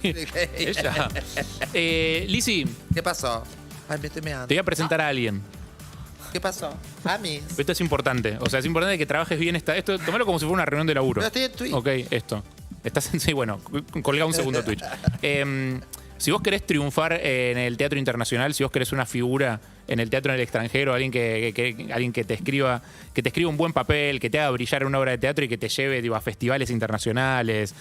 Ella. Lizzy, ¿Qué pasó? Ay, me estoy meando. te voy a presentar a alguien. ¿Qué pasó? Amis. Esto es importante. O sea, es importante que trabajes bien esto. Tómalo como si fuera una reunión de laburo. Pero estoy en Twitch. Ok, esto. Estás en... Sí, bueno, colgá un segundo Twitch. Si vos querés triunfar en el teatro internacional, si vos querés una figura en el teatro en el extranjero, alguien que te escriba un buen papel, que te haga brillar en una obra de teatro y que te lleve, digo, a festivales internacionales,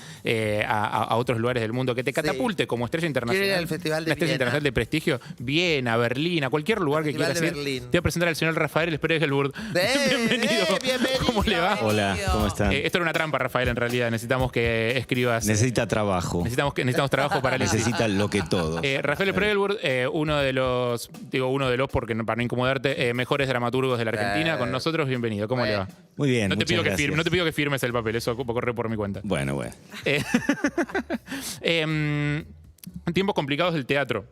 a otros lugares del mundo, que te catapulte como estrella internacional. Quiero ir al Festival de una estrella Viena. internacional de prestigio, Viena, Berlín, a cualquier lugar que Festival quieras de ir. Berlín. Te voy a presentar al señor Rafael Spregelburg. Bienvenido. Bienvenido. ¿Cómo le va? Hola, ¿cómo están? Esto era una trampa, Rafael, en realidad. Necesitamos que escribas. Necesita trabajo. Necesitamos trabajo para Lizzy. Necesita lo que todo. Rafael Spregelburg, uno de los, porque para no incomodarte, mejores dramaturgos de la Argentina, con nosotros, bienvenido. ¿Cómo le va? Muy bien, No te, muchas pido que gracias. no te pido que firmes el papel, eso corre por mi cuenta. Bueno. Tiempos complicados del teatro.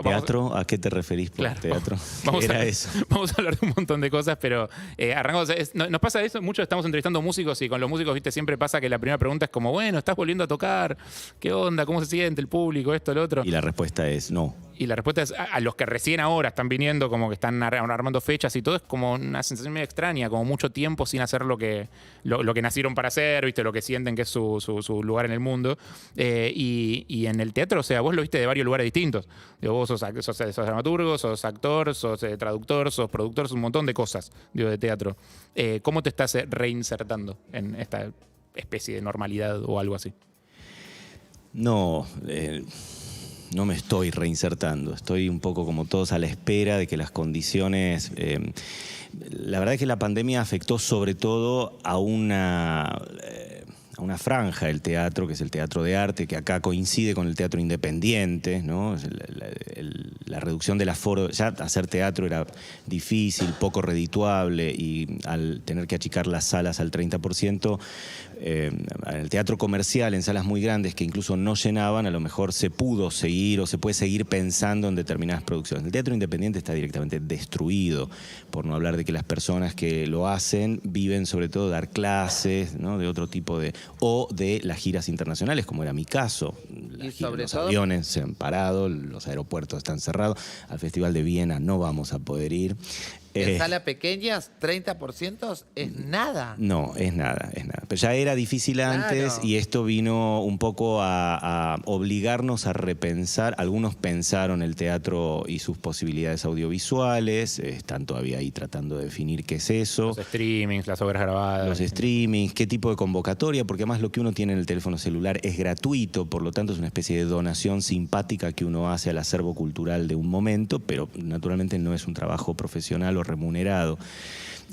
¿Teatro? ¿A qué te referís por Claro. teatro? Vamos Era a, eso. vamos a hablar de un montón de cosas, pero arrancamos. Nos pasa eso, mucho estamos entrevistando músicos y con los músicos, viste, siempre pasa que la primera pregunta es como, bueno, ¿estás volviendo a tocar? ¿Qué onda? ¿Cómo se siente el público? Esto, lo otro. Y la respuesta es no. Y la respuesta es a los que recién ahora están viniendo, como que están armando fechas y todo, es como una sensación medio extraña, como mucho tiempo sin hacer lo que nacieron para hacer, ¿viste? Lo que sienten que es su lugar en el mundo. Y en el teatro, o sea, vos lo viste de varios lugares distintos. Digo, vos sos dramaturgo, sos actor, sos traductor, sos productor, sos un montón de cosas, digo, de teatro. ¿Cómo te estás reinsertando en esta especie de normalidad o algo así? No me estoy reinsertando. Estoy un poco como todos a la espera de que las condiciones... la verdad es que la pandemia afectó sobre todo a una franja del teatro, que es el teatro de arte, que acá coincide con el teatro independiente, ¿no? La reducción del aforo, ya hacer teatro era difícil, poco redituable, y al tener que achicar las salas al 30%, en el teatro comercial, en salas muy grandes que incluso no llenaban, a lo mejor se pudo seguir o se puede seguir pensando en determinadas producciones. El teatro independiente está directamente destruido, por no hablar de que las personas que lo hacen viven sobre todo de dar clases, ¿no? De otro tipo o de las giras internacionales, como era mi caso. Los aviones se han parado, los aeropuertos están cerrados, al Festival de Viena no vamos a poder ir. En salas pequeñas, 30% es nada. No, es nada. Pero ya era difícil antes, Claro. y esto vino un poco a obligarnos a repensar. Algunos pensaron el teatro y sus posibilidades audiovisuales, están todavía ahí tratando de definir qué es eso. Los streamings, las obras grabadas. Los streamings, qué tipo de convocatoria, porque además lo que uno tiene en el teléfono celular es gratuito, por lo tanto es una especie de donación simpática que uno hace al acervo cultural de un momento, pero naturalmente no es un trabajo profesional o remunerado.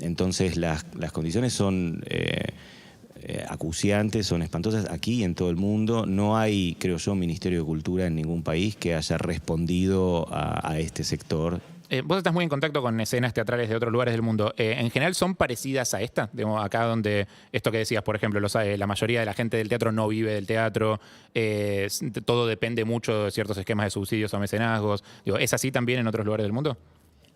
Entonces las condiciones son acuciantes, son espantosas. Aquí y en todo el mundo no hay, creo yo, Ministerio de Cultura en ningún país que haya respondido a este sector. Vos estás muy en contacto con escenas teatrales de otros lugares del mundo. ¿En general son parecidas a esta? Digamos, acá donde, esto que decías, por ejemplo, la mayoría de la gente del teatro no vive del teatro, todo depende mucho de ciertos esquemas de subsidios o mecenazgos. Digo, ¿es así también en otros lugares del mundo?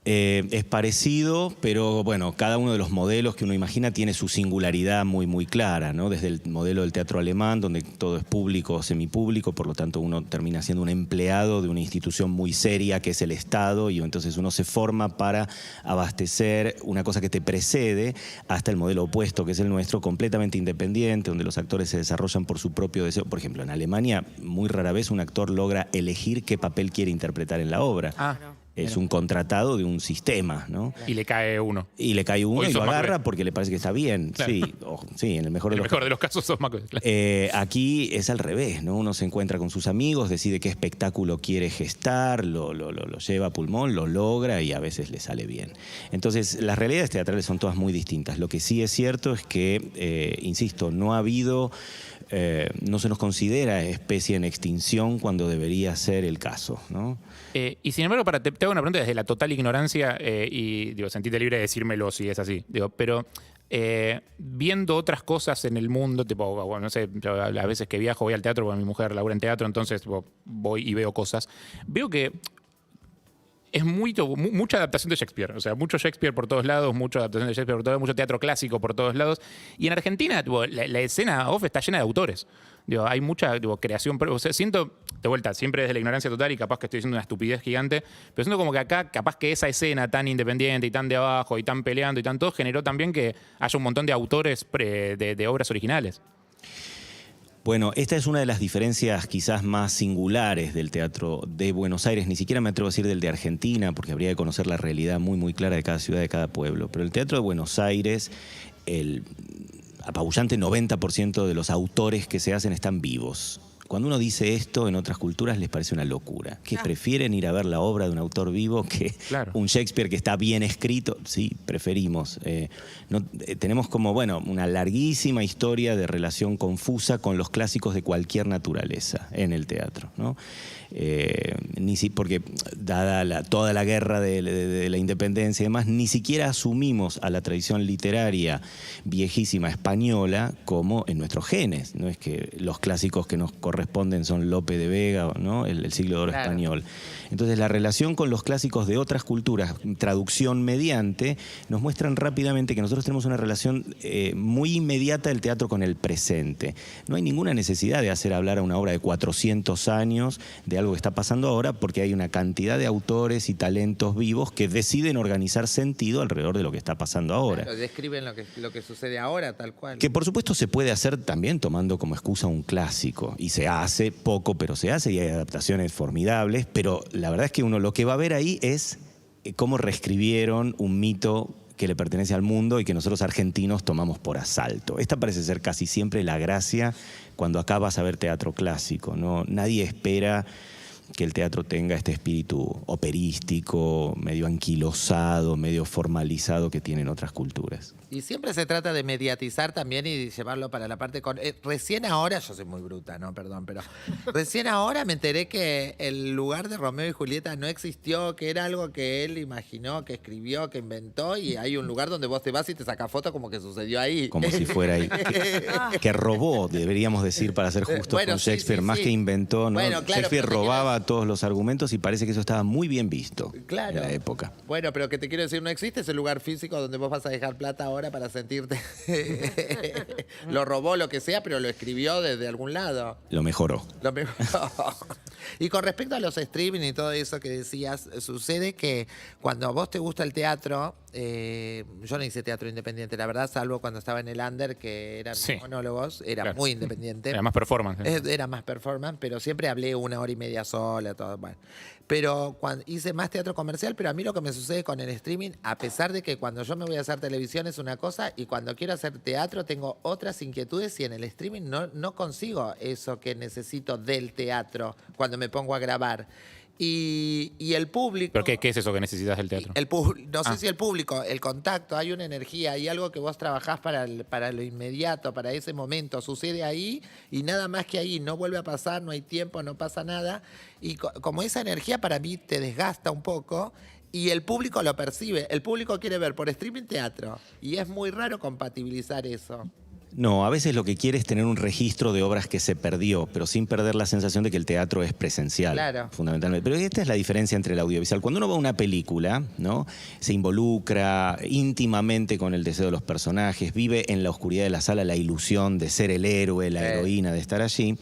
Es parecido, pero bueno, cada uno de los modelos que uno imagina tiene su singularidad muy, muy clara, ¿no? Desde el modelo del teatro alemán, donde todo es público o semipúblico, por lo tanto uno termina siendo un empleado de una institución muy seria que es el Estado, y entonces uno se forma para abastecer una cosa que te precede, hasta el modelo opuesto, que es el nuestro, completamente independiente, donde los actores se desarrollan por su propio deseo. Por ejemplo, en Alemania muy rara vez un actor logra elegir qué papel quiere interpretar en la obra. Es un contratado de un sistema, ¿no? Y le cae uno. Y le cae uno Hoy y lo sos agarra Macbeth. porque le parece que está bien. Claro. Sí, en el mejor En de el los mejor de los casos sos Macbeth. Claro. Aquí es al revés, ¿no? Uno se encuentra con sus amigos, decide qué espectáculo quiere gestar, lo lleva a pulmón, lo logra y a veces le sale bien. Entonces, las realidades teatrales son todas muy distintas. Lo que sí es cierto es que, insisto, no ha habido... no se nos considera especie en extinción cuando debería ser el caso, ¿no? Y sin embargo, te hago una pregunta desde la total ignorancia y digo, sentite libre de decírmelo si es así. Digo, pero viendo otras cosas en el mundo, tipo, bueno, no sé, las veces que viajo voy al teatro, porque mi mujer labura en teatro, entonces voy y veo cosas. Veo que es mucha adaptación de Shakespeare. O sea, mucho Shakespeare por todos lados, mucha adaptación de Shakespeare por todos lados, mucho teatro clásico por todos lados. Y en Argentina, la escena off está llena de autores. Hay mucha creación. O sea, siento, de vuelta, siempre desde la ignorancia total y capaz que estoy diciendo una estupidez gigante, pero siento como que acá, capaz que esa escena tan independiente y tan de abajo y tan peleando y tan todo, generó también que haya un montón de autores de obras originales. Bueno, esta es una de las diferencias quizás más singulares del teatro de Buenos Aires. Ni siquiera me atrevo a decir del de Argentina, porque habría que conocer la realidad muy, muy clara de cada ciudad, de cada pueblo. Pero el teatro de Buenos Aires, el apabullante 90% de los autores que se hacen están vivos. Cuando uno dice esto, en otras culturas les parece una locura. Que prefieren ir a ver la obra de un autor vivo que un Shakespeare que está bien escrito. Sí, preferimos. Tenemos como, una larguísima historia de relación confusa con los clásicos de cualquier naturaleza en el teatro, ¿no? Porque dada toda la guerra de la independencia y demás, ni siquiera asumimos a la tradición literaria viejísima española como en nuestros genes. No es que los clásicos que nos corresponden son Lope de Vega, ¿no? el siglo de oro español. Entonces la relación con los clásicos de otras culturas, traducción mediante, nos muestran rápidamente que nosotros tenemos una relación muy inmediata del teatro con el presente. No hay ninguna necesidad de hacer hablar a una obra de 400 años de algo que está pasando ahora, porque hay una cantidad de autores y talentos vivos que deciden organizar sentido alrededor de lo que está pasando ahora. Claro, describen lo que sucede ahora, tal cual. Que por supuesto se puede hacer también tomando como excusa un clásico, y se hace poco, pero se hace, y hay adaptaciones formidables, pero la verdad es que uno lo que va a ver ahí es cómo reescribieron un mito que le pertenece al mundo y que nosotros argentinos tomamos por asalto. Esta parece ser casi siempre la gracia cuando acá vas a ver teatro clásico, ¿no? Nadie espera que el teatro tenga este espíritu operístico, medio anquilosado, medio formalizado que tienen otras culturas. Y siempre se trata de mediatizar también y llevarlo para la parte con... recién ahora, yo soy muy bruta, ¿no? Perdón, pero recién ahora me enteré que el lugar de Romeo y Julieta no existió, que era algo que él imaginó, que escribió, que inventó, y hay un lugar donde vos te vas y te sacas fotos como que sucedió ahí. Como si fuera ahí. Que robó, deberíamos decir, para ser justos con Shakespeare, más que inventó, ¿no? Bueno, claro, Shakespeare robaba todos los argumentos y parece que eso estaba muy bien visto en la época. Bueno, pero que te quiero decir, no existe ese lugar físico donde vos vas a dejar plata ahora para sentirte... Lo robó, lo que sea, pero lo escribió desde algún lado. Lo mejoró. Lo mejoró. Y con respecto a los streaming y todo eso que decías, sucede que cuando a vos te gusta el teatro, yo no hice teatro independiente, la verdad, salvo cuando estaba en el under, que eran monólogos, era muy independiente. Era más performance. Era más performance, pero siempre hablé 1 hora y media sola, todo. Bueno. Pero hice más teatro comercial, pero a mí lo que me sucede con el streaming, a pesar de que cuando yo me voy a hacer televisión es una cosa y cuando quiero hacer teatro tengo otras inquietudes y en el streaming no consigo eso que necesito del teatro cuando me pongo a grabar. Y el público... ¿Pero qué es eso que necesitas del teatro? No sé si el público, el contacto, hay una energía, hay algo que vos trabajás para lo inmediato, para ese momento. Sucede ahí y nada más que ahí. No vuelve a pasar, no hay tiempo, no pasa nada. Y como esa energía para mí te desgasta un poco y el público lo percibe. El público quiere ver por streaming teatro y es muy raro compatibilizar eso. No, a veces lo que quiere es tener un registro de obras que se perdió, pero sin perder la sensación de que el teatro es presencial, fundamentalmente. Pero esta es la diferencia entre el audiovisual. Cuando uno va a una película, ¿no? Se involucra íntimamente con el deseo de los personajes, vive en la oscuridad de la sala la ilusión de ser el héroe, la heroína, de estar allí.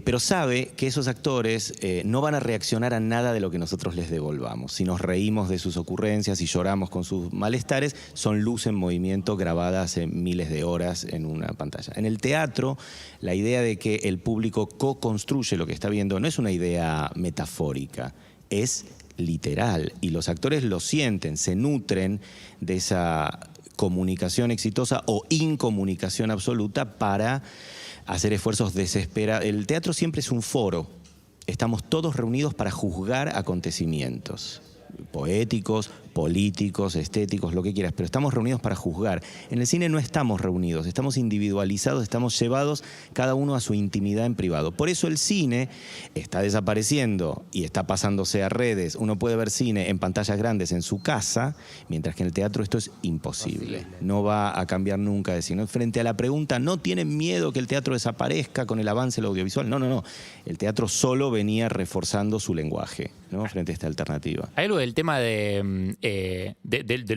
Pero sabe que esos actores no van a reaccionar a nada de lo que nosotros les devolvamos. Si nos reímos de sus ocurrencias y lloramos con sus malestares, son luz en movimiento grabada hace miles de horas en una pantalla. En el teatro, la idea de que el público co-construye lo que está viendo no es una idea metafórica, es literal. Y los actores lo sienten, se nutren de esa comunicación exitosa o incomunicación absoluta para hacer esfuerzos desesperados. El teatro siempre es un foro. Estamos todos reunidos para juzgar acontecimientos. poéticos, políticos, estéticos, lo que quieras, pero estamos reunidos para juzgar. En el cine no estamos reunidos, estamos individualizados, estamos llevados cada uno a su intimidad en privado. Por eso el cine está desapareciendo y está pasándose a redes. Uno puede ver cine en pantallas grandes en su casa, mientras que en el teatro esto es imposible. No va a cambiar nunca de cine. Frente a la pregunta, ¿no tienen miedo que el teatro desaparezca con el avance del audiovisual? No. El teatro solo venía reforzando su lenguaje, ¿no? Frente a esta alternativa. Hay algo del tema de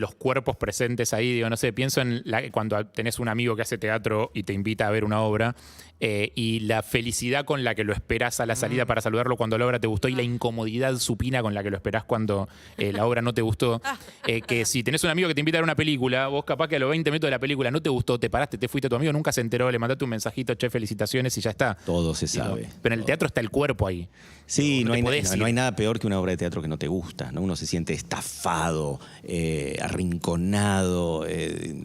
los cuerpos presentes ahí, digo, no sé, pienso en cuando tenés un amigo que hace teatro y te invita a ver una obra y la felicidad con la que lo esperás a la salida para saludarlo cuando la obra te gustó y la incomodidad supina con la que lo esperás cuando la obra no te gustó. Que si tenés un amigo que te invita a ver una película, vos capaz que a los 20 minutos de la película no te gustó, te paraste, te fuiste, tu amigo nunca se enteró, le mandaste un mensajito, che, felicitaciones y ya está. Todo se sabe. Digo, pero en el teatro está el cuerpo ahí. Sí, no hay hay nada peor que una obra de teatro que no te gusta, ¿no? Uno se siente estafado, arrinconado.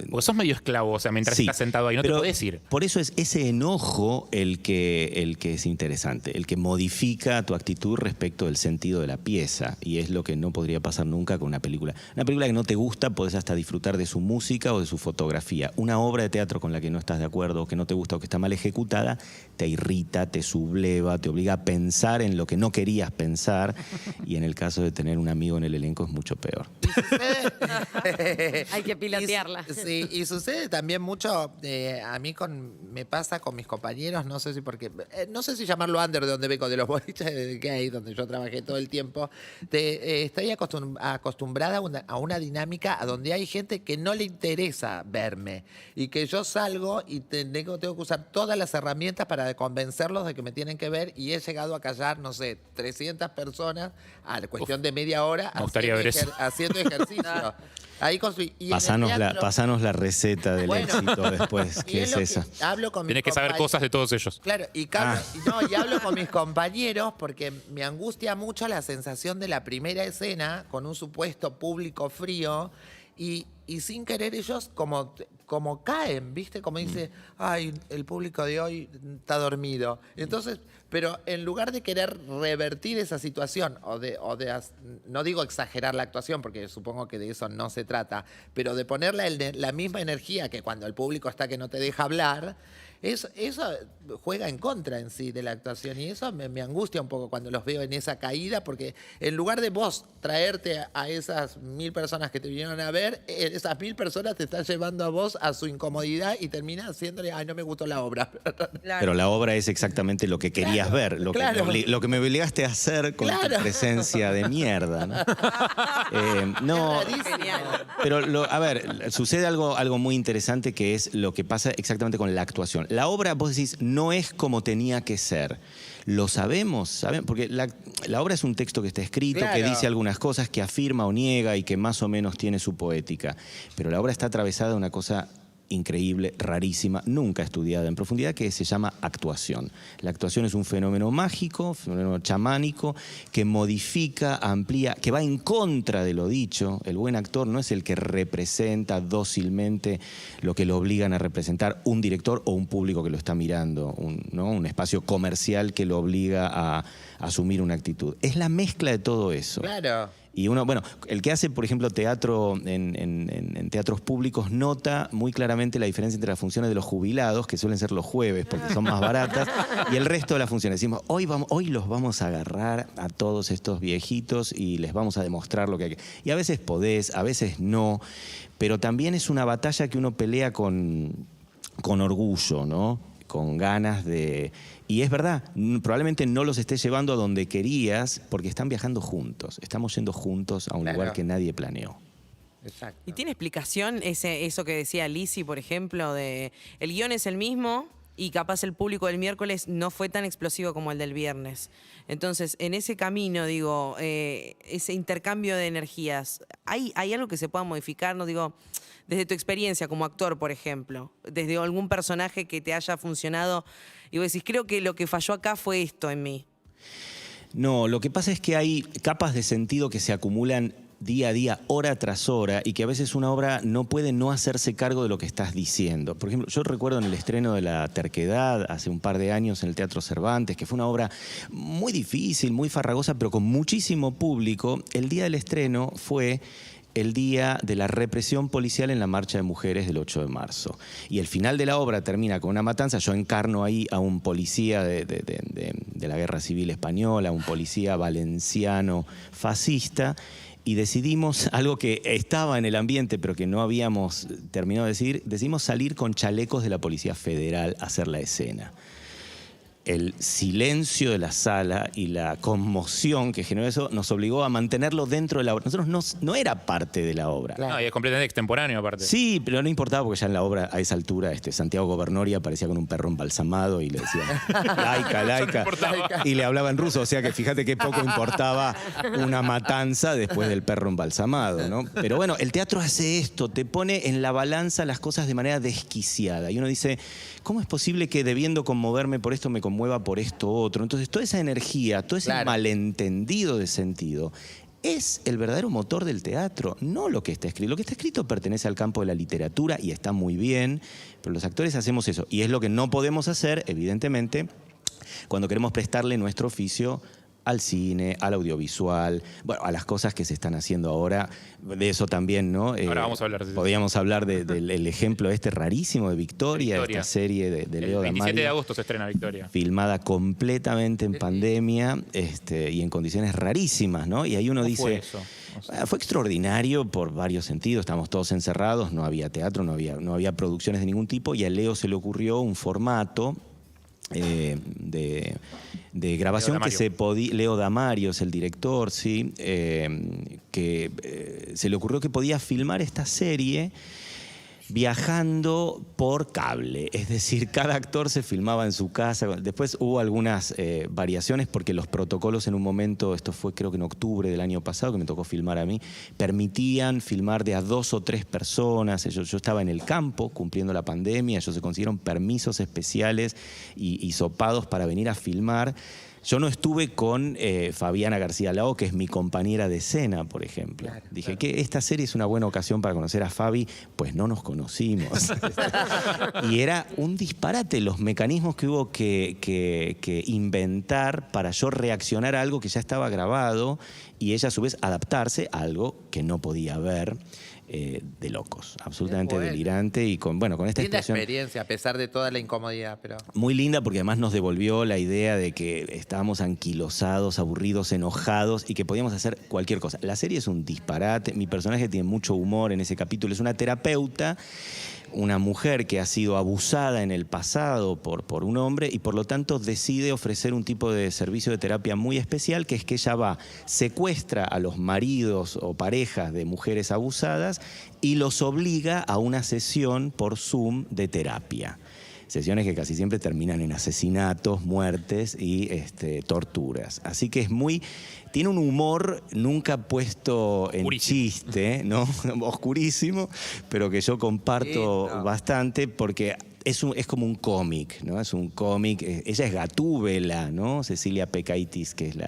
Porque sos medio esclavo, o sea, mientras estás sentado ahí, no te podés ir. Por eso es ese enojo el que es interesante, el que modifica tu actitud respecto del sentido de la pieza, y es lo que no podría pasar nunca con una película. Una película que no te gusta, podés hasta disfrutar de su música o de su fotografía. Una obra de teatro con la que no estás de acuerdo, o que no te gusta o que está mal ejecutada, te irrita, te subleva, te obliga a pensar en lo que no querías pensar, y en el caso de tener un amigo en el elenco es mucho peor. Hay que pilotearla. Y sucede también mucho, a mí me pasa con mis compañeros, no sé si porque, no sé si llamarlo under de donde vengo, de los boliches que hay, donde yo trabajé todo el tiempo, estoy acostumbrada a una dinámica a donde hay gente que no le interesa verme y que yo salgo y tengo que usar todas las herramientas para convencerlos de que me tienen que ver, y he llegado a callar, no sé, 300 personas a cuestión de media hora haciendo ejercicio. Ahí pasanos la receta del éxito después. ¿Qué es esa? Tienes que saber cosas de todos ellos. Claro, y hablo con mis compañeros porque me angustia mucho la sensación de la primera escena con un supuesto público frío y sin querer ellos como caen, ¿viste? Como dice, ay, el público de hoy está dormido. Entonces, pero en lugar de querer revertir esa situación no digo exagerar la actuación, porque supongo que de eso no se trata, pero de ponerle la misma energía que cuando el público está que no te deja hablar, eso juega en contra en sí de la actuación, y eso me angustia un poco cuando los veo en esa caída, porque en lugar de vos traerte a esas 1000 personas que te vinieron a ver, esas 1000 personas te están llevando a vos a su incomodidad y termina haciéndole, ay, no me gustó la obra. Pero la obra es exactamente lo que querías ver, lo que me obligaste a hacer con tu presencia de mierda, ¿no? Pero a ver, sucede algo muy interesante, que es lo que pasa exactamente con la actuación. La obra, vos decís, no es como tenía que ser. Lo sabemos, porque la obra es un texto que está escrito, que dice algunas cosas, que afirma o niega y que más o menos tiene su poética. Pero la obra está atravesada de una cosa increíble, rarísima, nunca estudiada en profundidad, que se llama actuación. La actuación es un fenómeno mágico, fenómeno chamánico, que modifica, amplía, que va en contra de lo dicho. El buen actor no es el que representa dócilmente lo que lo obligan a representar un director o un público que lo está mirando, un espacio comercial que lo obliga a asumir una actitud. Es la mezcla de todo eso. Claro. Y el que hace, por ejemplo, teatro en teatros públicos nota muy claramente la diferencia entre las funciones de los jubilados, que suelen ser los jueves porque son más baratas, y el resto de las funciones. Decimos, hoy los vamos a agarrar a todos estos viejitos y les vamos a demostrar lo que hay que... Y a veces podés, a veces no, pero también es una batalla que uno pelea con orgullo, ¿no? Con ganas de... Y es verdad, probablemente no los estés llevando a donde querías, porque están viajando juntos. Estamos yendo juntos a un lugar que nadie planeó. Exacto. ¿Y tiene explicación eso que decía Lizzy, por ejemplo, de el guión es el mismo y capaz el público del miércoles no fue tan explosivo como el del viernes? Entonces, en ese camino, digo, ese intercambio de energías, ¿hay algo que se pueda modificar? No digo, desde tu experiencia como actor, por ejemplo, desde algún personaje que te haya funcionado, y vos decís, creo que lo que falló acá fue esto en mí. No, lo que pasa es que hay capas de sentido que se acumulan día a día, hora tras hora, y que a veces una obra no puede no hacerse cargo de lo que estás diciendo. Por ejemplo, yo recuerdo en el estreno de La Terquedad, hace un par de años en el Teatro Cervantes, que fue una obra muy difícil, muy farragosa, pero con muchísimo público. El día del estreno fue el día de la represión policial en la marcha de mujeres del 8 de marzo. Y el final de la obra termina con una matanza. Yo encarno ahí a un policía de la Guerra Civil Española, un policía valenciano fascista, y decidimos, algo que estaba en el ambiente pero que no habíamos terminado de decir, decidimos salir con chalecos de la Policía Federal a hacer la escena. El silencio de la sala y la conmoción que generó eso nos obligó a mantenerlo dentro de la obra. Nosotros no era parte de la obra. Claro. No, y es completamente extemporáneo aparte. Sí, pero no importaba porque ya en la obra, a esa altura, Santiago Gobernoria aparecía con un perro embalsamado y le decía, laica, laica. Y le hablaba en ruso, o sea que fíjate qué poco importaba una matanza después del perro embalsamado, ¿no? Pero bueno, el teatro hace esto, te pone en la balanza las cosas de manera desquiciada. Y uno dice, ¿cómo es posible que debiendo conmoverme por esto me conmueva por esto otro? Entonces toda esa energía, todo ese malentendido de sentido es el verdadero motor del teatro, no lo que está escrito. Lo que está escrito pertenece al campo de la literatura y está muy bien, pero los actores hacemos eso. Y es lo que no podemos hacer, evidentemente, cuando queremos prestarle nuestro oficio al cine, al audiovisual, bueno, a las cosas que se están haciendo ahora. De eso también, ¿no? Ahora vamos a hablar. Podríamos hablar del ejemplo rarísimo de Victoria, esta serie de Leo Damario. El 27 de agosto se estrena Victoria. Filmada completamente en pandemia y en condiciones rarísimas, ¿no? Y ahí uno dice... Fue eso? Fue extraordinario por varios sentidos. Estábamos todos encerrados, no había teatro, no había producciones de ningún tipo, y a Leo se le ocurrió un formato de grabación que se podía. Leo Damario es el director, sí, que se le ocurrió que podía filmar esta serie viajando por cable, es decir, cada actor se filmaba en su casa. Después hubo algunas variaciones porque los protocolos en un momento, esto fue creo que en octubre del año pasado, que me tocó filmar a mí, permitían filmar de a 2 o 3 personas. Yo estaba en el campo cumpliendo la pandemia, ellos se consiguieron permisos especiales y hisopados para venir a filmar. Yo no estuve con Fabiana García Lao, que es mi compañera de escena, por ejemplo. Claro, Dije que esta serie es una buena ocasión para conocer a Fabi, pues no nos conocimos. Y era un disparate los mecanismos que hubo que inventar para yo reaccionar a algo que ya estaba grabado y ella a su vez adaptarse a algo que no podía ver. De locos, absolutamente delirante y con esta linda expresión. experiencia, a pesar de toda la incomodidad, pero... Muy linda porque además nos devolvió la idea de que estábamos anquilosados, aburridos, enojados y que podíamos hacer cualquier cosa. La serie es un disparate, mi personaje tiene mucho humor en ese capítulo, es una terapeuta, una mujer que ha sido abusada en el pasado por un hombre y por lo tanto decide ofrecer un tipo de servicio de terapia muy especial, que es que ella secuestra a los maridos o parejas de mujeres abusadas y los obliga a una sesión por Zoom de terapia. Sesiones que casi siempre terminan en asesinatos, muertes y torturas. Así que tiene un humor nunca puesto en chiste, ¿no? Oscurísimo, pero que yo comparto bastante porque es como un cómic, ¿no? Es un cómic. Ella es Gatúbela, ¿no? Cecilia Pecaitis, que es la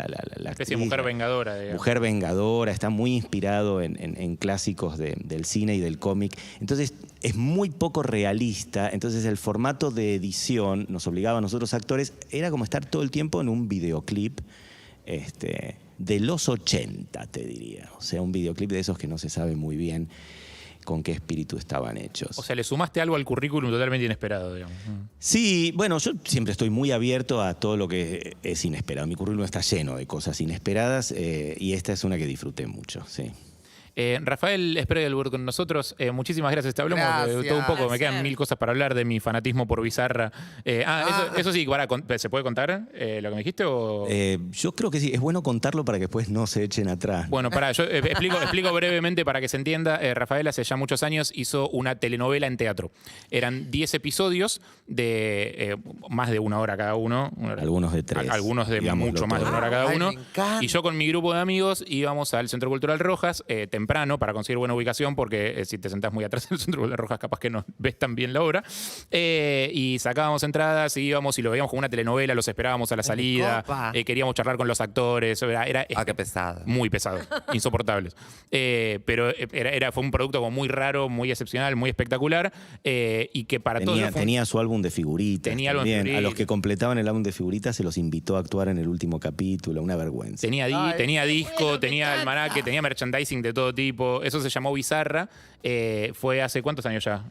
especie de mujer vengadora, digamos. Mujer vengadora, está muy inspirado en clásicos del cine y del cómic. Entonces, es muy poco realista. Entonces, el formato de edición nos obligaba a nosotros actores, era como estar todo el tiempo en un videoclip de los 80, te diría. O sea, un videoclip de esos que no se sabe muy bien con qué espíritu estaban hechos. O sea, le sumaste algo al currículum totalmente inesperado, digamos. Sí, bueno, yo siempre estoy muy abierto a todo lo que es inesperado. Mi currículum está lleno de cosas inesperadas y esta es una que disfruté mucho, sí. Rafael Spregelburg con nosotros, muchísimas gracias. Te hablamos de todo un poco, me quedan 1000 cosas para hablar de mi fanatismo por Bizarra. Eso sí, ¿se puede contar lo que me dijiste? O... yo creo que sí, es bueno contarlo para que después no se echen atrás. Bueno, yo explico brevemente para que se entienda. Rafael hace ya muchos años hizo una telenovela en teatro. Eran 10 episodios de más de 1 hora cada uno. Algunos de 3. Algunos de mucho más de 1 hora cada uno. Y yo con mi grupo de amigos íbamos al Centro Cultural Rojas, temprano para conseguir buena ubicación, porque si te sentás muy atrás en el Centro Cultural Rojas, capaz que no ves tan bien la obra. Y sacábamos entradas, íbamos y lo veíamos como una telenovela, los esperábamos a la salida, copa. Queríamos charlar con los actores, era Qué pesado. muy pesado, insoportables. Pero fue un producto como muy raro, muy excepcional, muy espectacular, y que para todos... Tenía su álbum de figuritas. Tenía álbum de también. A figuritas. los que completaban el álbum de figuritas se los invitó a actuar en el último capítulo, una vergüenza. Tenía disco, bueno, tenía me almanaque, encanta. tenía merchandising de todo tipo. Eso se llamó Bizarra. Fue hace ¿cuántos años ya?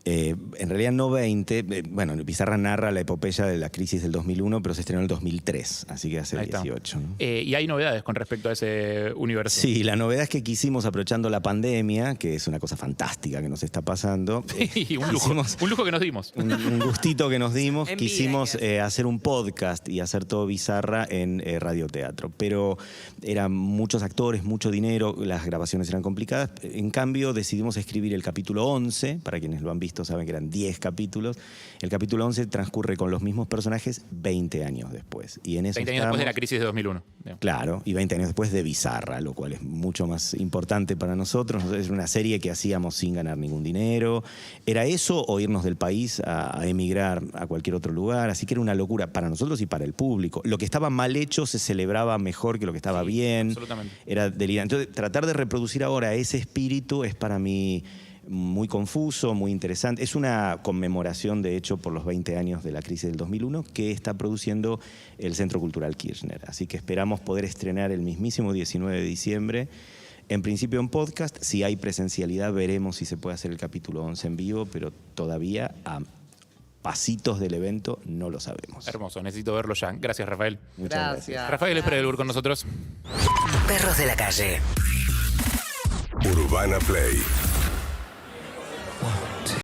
En realidad no 20. Bueno, Bizarra narra la epopeya de la crisis del 2001, pero se estrenó en el 2003, así que hace Ahí está. 18. ¿no? Y hay novedades con respecto a ese universo. Sí, la novedad es que quisimos, aprovechando la pandemia, que es una cosa fantástica que nos está pasando, Y un lujo que nos dimos. un gustito que nos dimos, Envidia, quisimos ¿qué hacer un podcast y hacer todo Bizarra en radioteatro. Pero eran muchos actores, mucho dinero, las grabaciones eran complicadas. En cambio, decidimos escribir el capítulo 11, para quienes lo han visto saben que eran 10 capítulos. El capítulo 11 transcurre con los mismos personajes 20 años después. Y en eso 20 años después de la estábamos. crisis de 2001. digamos. Claro, y 20 años después de Bizarra, lo cual es mucho más importante para nosotros. Es una serie que hacíamos sin ganar ningún dinero. Era eso o irnos del país a emigrar a cualquier otro lugar. Así que era una locura para nosotros y para el público. Lo que estaba mal hecho se celebraba mejor que lo que estaba Sí, bien. absolutamente. Era delirante. Entonces, tratar de reproducir ahora ese espíritu es para mí muy confuso, muy interesante. Es una conmemoración, de hecho, por los 20 años de la crisis del 2001 que está produciendo el Centro Cultural Kirchner. Así que esperamos poder estrenar el mismísimo 19 de diciembre, en principio en podcast. Si hay presencialidad, veremos si se puede hacer el capítulo 11 en vivo, pero todavía a pasitos del evento no lo sabemos. Hermoso, necesito verlo ya. Gracias, Rafael. Muchas gracias. Rafael Espredelur con nosotros. Perros de la calle. Urbana Play